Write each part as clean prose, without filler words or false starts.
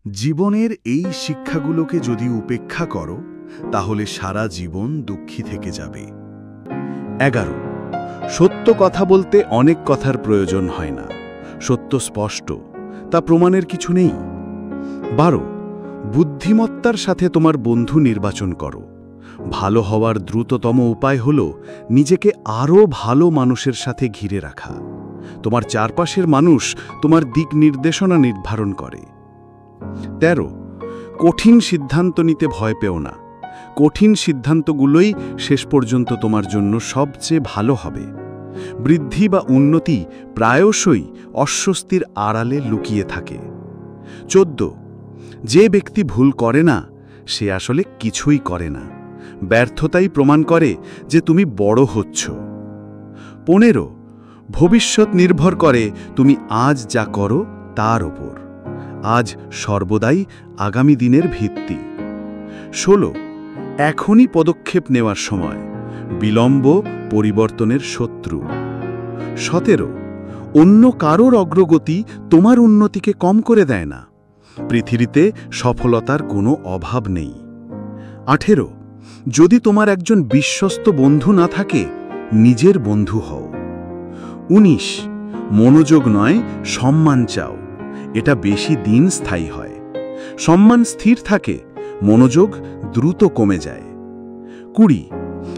জীবনের এই শিক্ষাগুলোকে যদি উপেক্ষা করো তাহলে সারা জীবন দুঃখী থেকে যাবে। 11 সত্য কথা বলতে অনেক কথার প্রয়োজন হয় না। সত্য স্পষ্ট, তা প্রমাণের কিছু নেই। 12 বুদ্ধিমত্তার সাথে তোমার বন্ধু নির্বাচন করো। ভালো হওয়ার দ্রুততম উপায় হল নিজেকে আরও ভালো মানুষের সাথে ঘিরে রাখা। তোমার চারপাশের মানুষ তোমার দিক নির্দেশনা নির্ধারণ করে। 13 কঠিন সিদ্ধান্ত নিতে ভয় পেও না। কঠিন সিদ্ধান্তগুলোই শেষ পর্যন্ত তোমার জন্য সবচেয়ে ভালো হবে। বৃদ্ধি বা উন্নতি প্রায়শই অস্বস্তির আড়ালে লুকিয়ে থাকে। 14 যে ব্যক্তি ভুল করে না সে আসলে কিছুই করে না। ব্যর্থতাই প্রমাণ করে যে তুমি বড় হচ্ছ। 15 ভবিষ্যৎ নির্ভর করে তুমি আজ যা করো তার ওপর। আজ সর্বদাই আগামী দিনের ভিত্তি। 16 এখনই পদক্ষেপ নেওয়ার সময়। বিলম্ব পরিবর্তনের শত্রু। 17 অন্য কারোর অগ্রগতি তোমার উন্নতিকে কম করে দেয় না। পৃথিবীতে সফলতার কোনো অভাব নেই। 18 যদি তোমার একজন বিশ্বস্ত বন্ধু না থাকে, নিজের বন্ধু হও। 19 মনোযোগ নয়, সম্মান চাও। এটা বেশি দিন স্থায়ী হয়। সম্মান স্থির থাকে, মনোযোগ দ্রুত কমে যায়। 20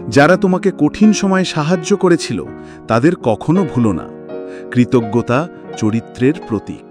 যারা তোমাকে কঠিন সময়ে সাহায্য করেছিল তাদের কখনো ভুলো না। কৃতজ্ঞতা চরিত্রের প্রতীক।